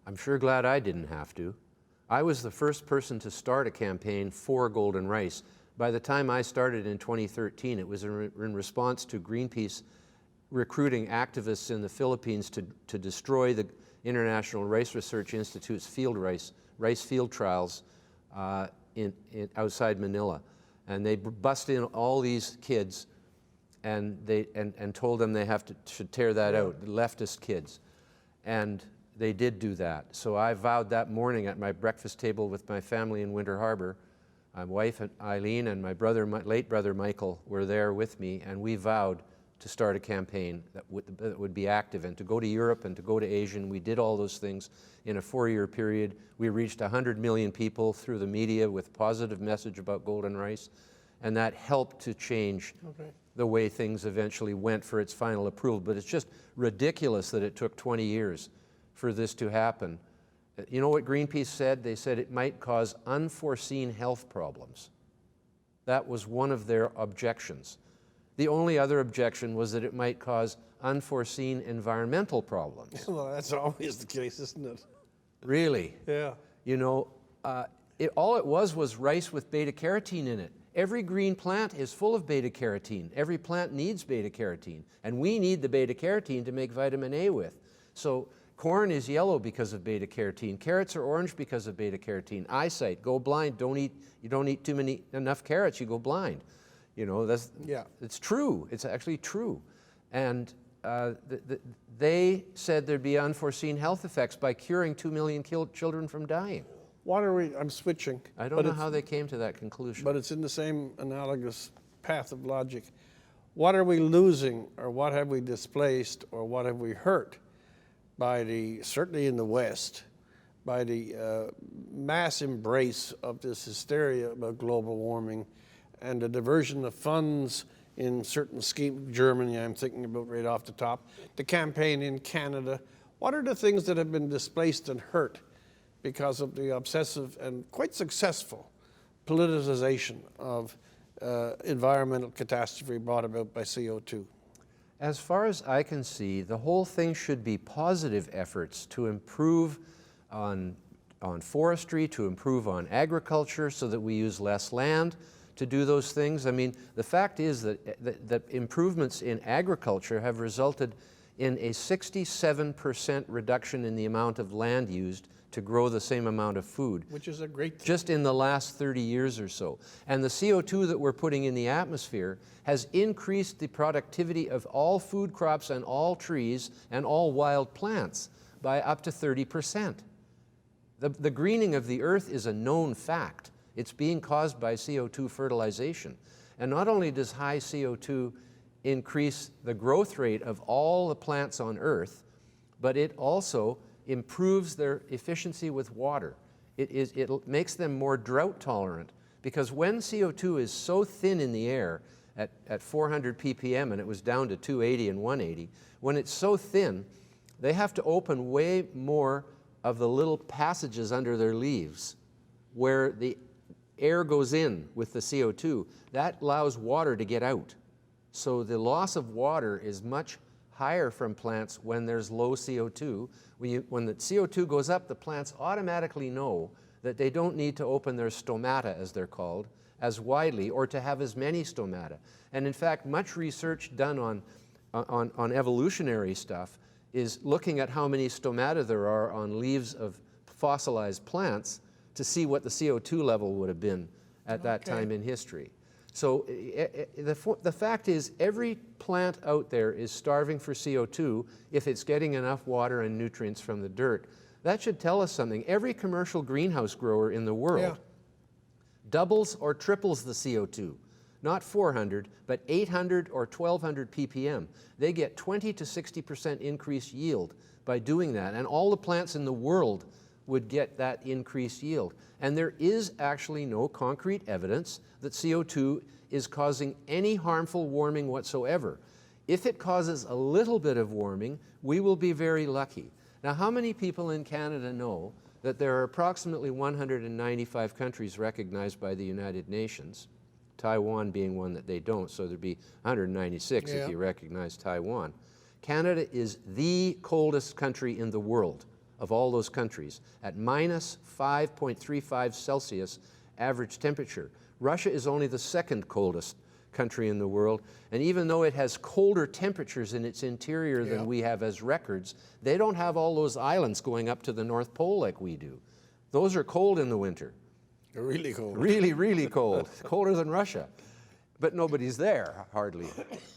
I'm sure glad I didn't have to. I was the first person to start a campaign for golden rice. By the time I started in 2013, it was in response to Greenpeace recruiting activists in the Philippines to destroy the International Rice Research Institute's rice field trials outside Manila. And they busted in all these kids and told them they should tear that out, the leftist kids. And they did do that. So I vowed that morning at my breakfast table with my family in Winter Harbor. My wife, Eileen, and my late brother, Michael, were there with me, and we vowed to start a campaign that would be active and to go to Europe and to go to Asia. And we did all those things in a 4-year period. We reached 100 million people through the media with positive message about golden rice, and that helped to change the way things eventually went for its final approval. But it's just ridiculous that it took 20 years for this to happen. You know what Greenpeace said? They said it might cause unforeseen health problems. That was one of their objections. The only other objection was that it might cause unforeseen environmental problems.
Well, that's always the case, isn't it?
Really?
Yeah.
You know, all it was rice with beta-carotene in it. Every green plant is full of beta-carotene. Every plant needs beta-carotene, and we need the beta-carotene to make vitamin A with. So corn is yellow because of beta-carotene. Carrots are orange because of beta-carotene. Eyesight, go blind. You don't eat enough carrots, you go blind. You know, it's true. It's actually true. And they said there'd be unforeseen health effects by curing 2 million children from dying.
What are we, I'm switching.
I don't know how they came to that conclusion.
But it's in the same analogous path of logic. What are we losing, or what have we displaced, or what have we hurt by certainly in the West, by the mass embrace of this hysteria about global warming and the diversion of funds in certain schemes, Germany I'm thinking about right off the top, the campaign in Canada? What are the things that have been displaced and hurt because of the obsessive and quite successful politicization of environmental catastrophe brought about by CO2?
As far as I can see, the whole thing should be positive efforts to improve on forestry, to improve on agriculture so that we use less land to do those things. I mean, the fact is that improvements in agriculture have resulted in a 67% reduction in the amount of land used to grow the same amount of food.
Which is a great thing.
Just in the last 30 years or so. And the CO2 that we're putting in the atmosphere has increased the productivity of all food crops and all trees and all wild plants by up to 30%. The greening of the earth is a known fact. It's being caused by CO2 fertilization. And not only does high CO2 increase the growth rate of all the plants on earth, but it also improves their efficiency with water. It makes them more drought tolerant, because when CO2 is so thin in the air at 400 ppm, and it was down to 280 and 180, when it's so thin, they have to open way more of the little passages under their leaves where the air goes in with the CO2. That allows water to get out. So the loss of water is much higher from plants when there's low CO2. When the CO2 goes up, the plants automatically know that they don't need to open their stomata, as they're called, as widely, or to have as many stomata. And in fact, much research done on evolutionary stuff is looking at how many stomata there are on leaves of fossilized plants to see what the CO2 level would have been at that time in history. So the fact is, every plant out there is starving for CO2 if it's getting enough water and nutrients from the dirt. That should tell us something. Every commercial greenhouse grower in the world doubles or triples the CO2. Not 400, but 800 or 1200 ppm. They get 20 to 60% increased yield by doing that. And all the plants in the world would get that increased yield. And there is actually no concrete evidence that CO2 is causing any harmful warming whatsoever. If it causes a little bit of warming, we will be very lucky. Now, how many people in Canada know that there are approximately 195 countries recognized by the United Nations, Taiwan being one that they don't, so there'd be 196 if you recognize Taiwan. Canada is the coldest country in the world of all those countries, at minus 5.35 Celsius average temperature. Russia is only the second coldest country in the world, and even though it has colder temperatures in its interior than we have as records, they don't have all those islands going up to the North Pole like we do. Those are cold in the winter.
They're really cold.
Really, really cold. Colder than Russia. But nobody's there, hardly.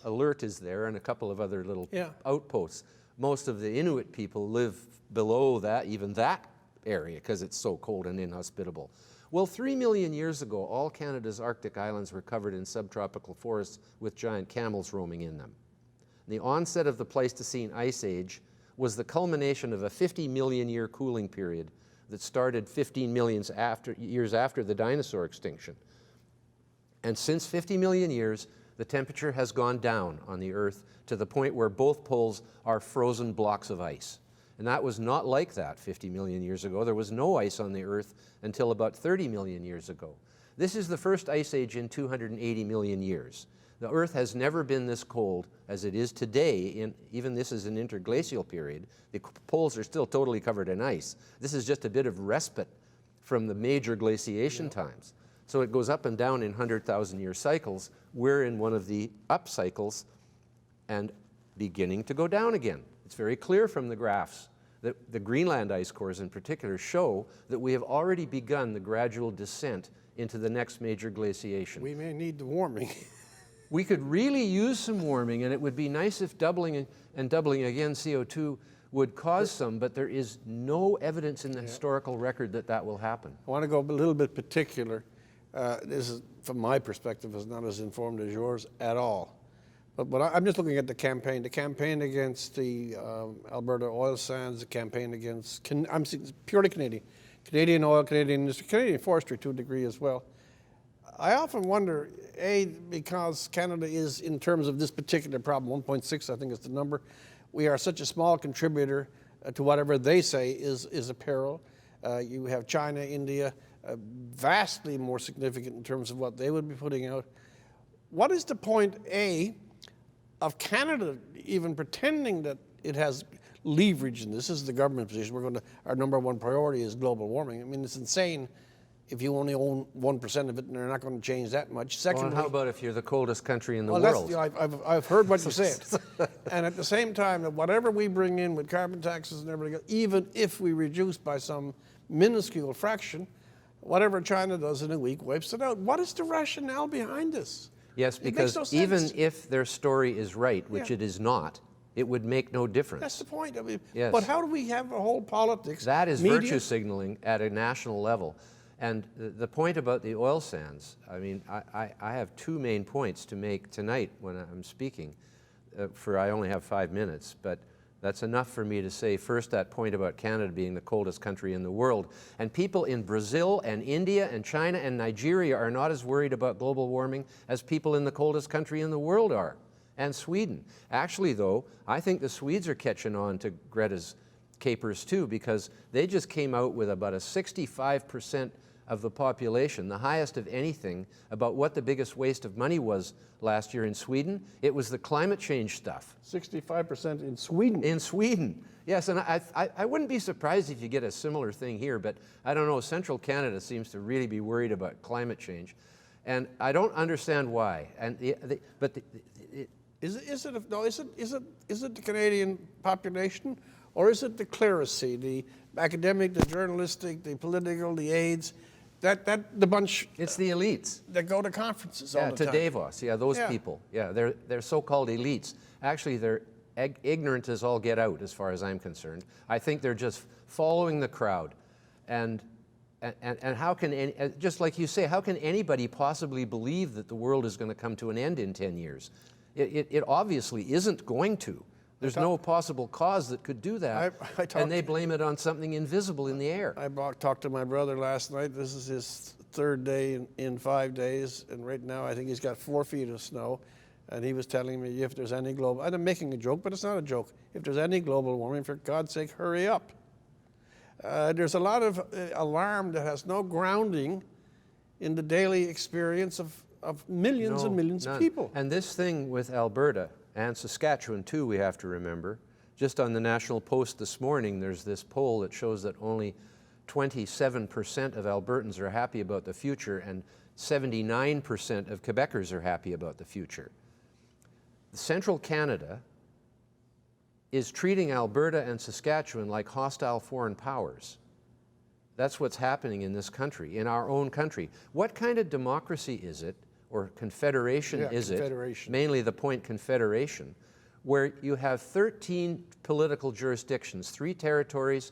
Alert is there and a couple of other little outposts. Most of the Inuit people live below that, even that area, because it's so cold and inhospitable. Well, 3 million years ago, all Canada's Arctic islands were covered in subtropical forests with giant camels roaming in them. The onset of the Pleistocene Ice Age was the culmination of a 50 million year cooling period that started 15 million years after the dinosaur extinction. And since 50 million years, the temperature has gone down on the Earth to the point where both poles are frozen blocks of ice. And that was not like that 50 million years ago. There was no ice on the Earth until about 30 million years ago. This is the first ice age in 280 million years. The Earth has never been this cold as it is today. Even this is an interglacial period. The poles are still totally covered in ice. This is just a bit of respite from the major glaciation times. So it goes up and down in 100,000-year cycles. We're in one of the up cycles and beginning to go down again. It's very clear from the graphs that the Greenland ice cores in particular show that we have already begun the gradual descent into the next major glaciation.
We may need the warming.
We could really use some warming, and it would be nice if doubling and doubling again CO2 would cause some, but there is no evidence in the historical record that that will happen.
I want to go a little bit particular. This is, from my perspective, is not as informed as yours at all. But I'm just looking at the campaign against the Alberta oil sands, the campaign against, I'm purely Canadian. Canadian oil, Canadian industry, Canadian forestry to a degree as well. I often wonder, A, because Canada is, in terms of this particular problem, 1.6 I think is the number, we are such a small contributor to whatever they say is a peril. You have China, India, vastly more significant in terms of what they would be putting out. What is the point, A, of Canada even pretending that it has leverage in this? This is the government position. Our number one priority is global warming. I mean, it's insane if you only own 1% of it and they're not going to change that much. Secondly,
well, how about if you're the coldest country in the
well,
world?
I've heard what you said. And at the same time, that whatever we bring in with carbon taxes and everything else, even if we reduce by some minuscule fraction, whatever China does in a week wipes it out. What is the rationale behind this?
Yes, because
no
even if their story is right, which it is not, it would make no difference.
That's the point. I mean,
yes.
But how do we have a whole politics?
That is
media?
virtue signaling at a national level. And the point about the oil sands, I mean, I have two main points to make tonight when I'm speaking. I only have 5 minutes, but that's enough for me to say first that point about Canada being the coldest country in the world. And people in Brazil and India and China and Nigeria are not as worried about global warming as people in the coldest country in the world are, and Sweden. Actually, though, I think the Swedes are catching on to Greta's capers too, because they just came out with about a 65% of the population, the highest of anything, about what the biggest waste of money was last year in Sweden. It was the climate change stuff.
65% in Sweden.
In Sweden, yes, and I wouldn't be surprised if you get a similar thing here, but I don't know, Central Canada seems to really be worried about climate change, and I don't understand why. And
Is it the Canadian population, or is it the clerisy, the academic, the journalistic, the political, the aides? The bunch.
It's the elites
that go to conferences all the
to
time.
Davos. Yeah, those people. Yeah, they're so-called elites. Actually, they're ignorant as all get out, as far as I'm concerned. I think they're just following the crowd, and how can just like you say, how can anybody possibly believe that the world is going to come to an end in 10 years? It obviously isn't going to. There's no possible cause that could do that, and they blame it on something invisible in the air.
I talked to my brother last night. This is his third day in 5 days, and right now I think he's got 4 feet of snow, and he was telling me if there's any global, I'm making a joke, but it's not a joke, if there's any global warming, for God's sake, hurry up. There's a lot of alarm that has no grounding in the daily experience of millions and millions of people.
And this thing with Alberta, and Saskatchewan too, we have to remember. Just on the National Post this morning, there's this poll that shows that only 27% of Albertans are happy about the future, and 79% of Quebecers are happy about the future. Central Canada is treating Alberta and Saskatchewan like hostile foreign powers. That's what's happening in this country, in our own country. What kind of democracy is it, or confederation is it, mainly the point confederation, where you have 13 political jurisdictions, 3 territories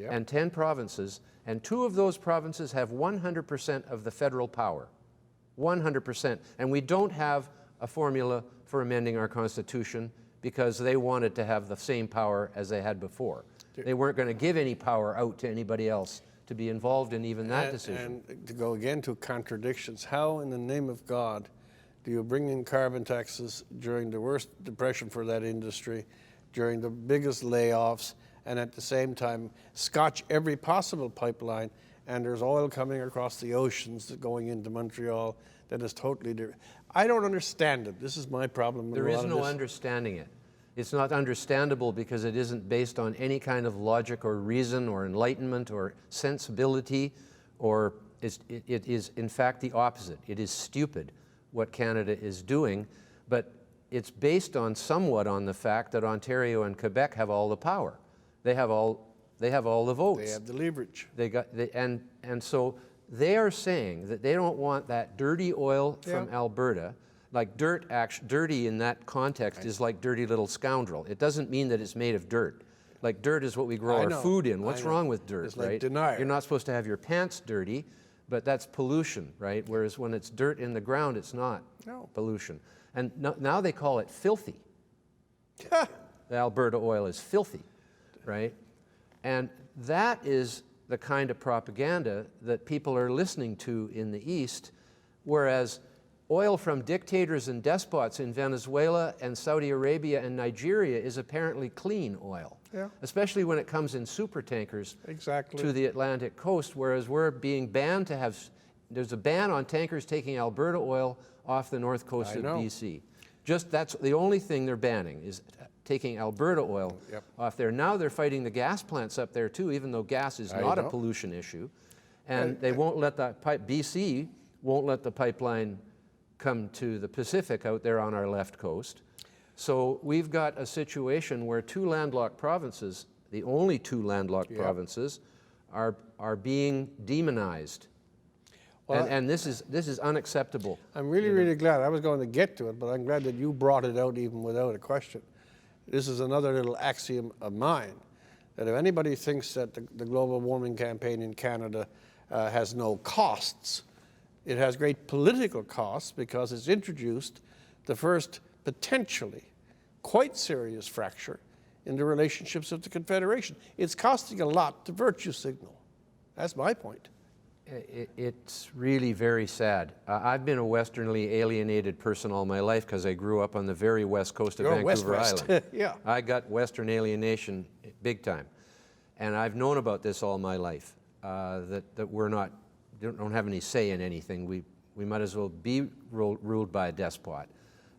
and 10 provinces, and 2 of those provinces have 100% of the federal power, 100%. And we don't have a formula for amending our Constitution because they wanted to have the same power as they had before. They weren't going to give any power out to anybody else to be involved in even that decision.
And to go again to contradictions, how in the name of God do you bring in carbon taxes during the worst depression for that industry, during the biggest layoffs, and at the same time scotch every possible pipeline, and there's oil coming across the oceans going into Montreal that is totally different. I don't understand it. This is my problem.
There is no understanding it. It's not understandable because it isn't based on any kind of logic or reason or enlightenment or sensibility, or it is in fact the opposite. It is stupid what Canada is doing, but it's based on somewhat on the fact that Ontario and Quebec have all the power. They have all the votes.
They have the leverage.
And so they are saying that they don't want that dirty oil from Alberta. Like dirty in that context is like dirty little scoundrel. It doesn't mean that it's made of dirt. Like dirt is what we grow our food in. What's wrong with dirt,
it's like
right?
denial.
You're not supposed to have your pants dirty, but that's pollution, right? Whereas when it's dirt in the ground, it's not pollution. And now they call it filthy. The Alberta oil is filthy, right? And that is the kind of propaganda that people are listening to in the East, whereas oil from dictators and despots in Venezuela and Saudi Arabia and Nigeria is apparently clean oil, especially when it comes in supertankers to the Atlantic coast, whereas we're being banned to have, there's a ban on tankers taking Alberta oil off the north coast of BC. Just that's the only thing they're banning, is taking Alberta oil off there. Now they're fighting the gas plants up there too, even though gas is not a pollution issue. And they won't let that BC won't let the pipeline come to the Pacific out there on our left coast. So we've got a situation where two landlocked provinces, the only two landlocked provinces, are being demonized. Well, and this is unacceptable.
I'm really glad. I was going to get to it, but I'm glad that you brought it out even without a question. This is another little axiom of mine, that if anybody thinks that the global warming campaign in Canada has no costs, it has great political costs because it's introduced the first potentially quite serious fracture in the relationships of the Confederation. It's costing a lot to virtue signal. That's my point.
It's really very sad. I've been a westernly alienated person all my life because I grew up on the very west coast of Vancouver Island. I got western alienation big time. And I've known about this all my life, that we're not, don't have any say in anything. We might as well be ruled by a despot.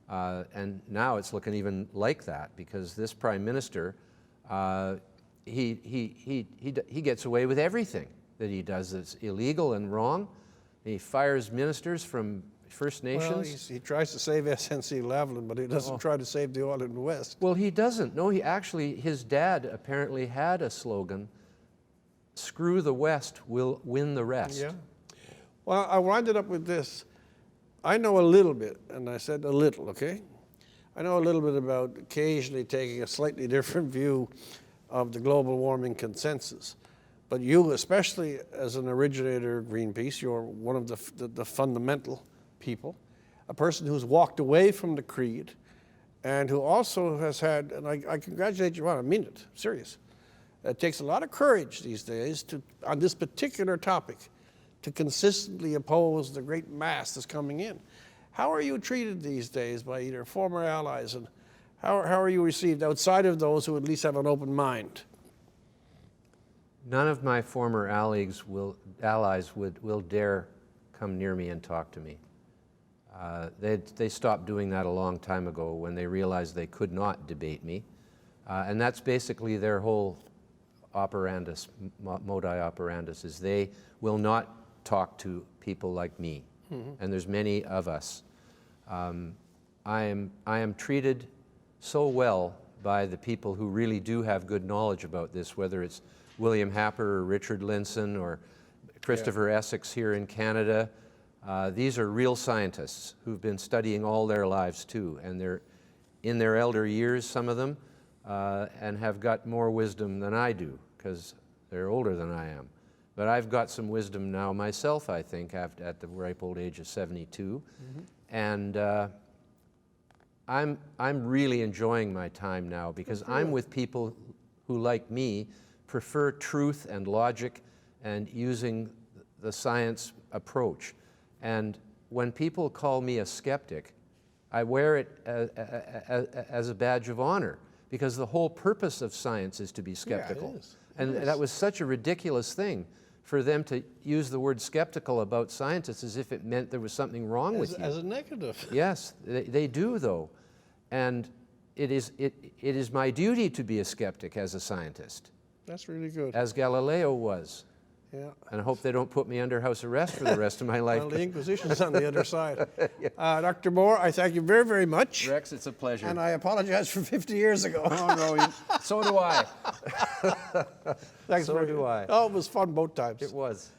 And now it's looking even like that because this prime minister, he gets away with everything that he does that's illegal and wrong. He fires ministers from First Nations.
Well, he tries to save SNC-Lavalin, but he doesn't try to save the oil in the West.
Well, he doesn't. No, his dad apparently had a slogan, "Screw the West, we'll win the rest."
Yeah. Well, I wound it up with this. I know a little bit, and I said a little, okay? I know a little bit about occasionally taking a slightly different view of the global warming consensus. But you, especially as an originator of Greenpeace, you're one of the fundamental people, a person who's walked away from the creed and who also has had, and I congratulate you on it, I mean it, serious. It takes a lot of courage these days on this particular topic to consistently oppose the great mass that's coming in. How are you treated these days by either former allies, and how are you received outside of those who at least have an open mind?
None of my former allies will dare come near me and talk to me. They stopped doing that a long time ago when they realized they could not debate me. And that's basically their whole operandus, modi operandus, is they will not talk to people like me. And there's many of us. I am treated so well by the people who really do have good knowledge about this, whether it's William Happer or Richard Linson or Christopher Essex here in Canada. These are real scientists who've been studying all their lives too, and they're in their elder years, some of them, and have got more wisdom than I do because they're older than I am. But I've got some wisdom now myself, I think, at the ripe old age of 72. And I'm really enjoying my time now because I'm with people who, like me, prefer truth and logic and using the science approach. And when people call me a skeptic, I wear it as a badge of honor because the whole purpose of science is to be skeptical.
it is.
And that was such a ridiculous thing for them to use the word skeptical about scientists as if it meant there was something wrong with you.
As a negative.
Yes, they do though. And it is my duty to be a skeptic as a scientist,
That's really good.
as Galileo was.
Yeah.
And I hope they don't put me under house arrest for the rest of my life.
Well, the Inquisition's on the other side. Dr. Moore, I thank you very, very much.
Rex, it's a pleasure.
And I apologize for 50 years ago.
Oh, no, so do I.
Thanks
So do I.
Oh, it was fun both times.
It was.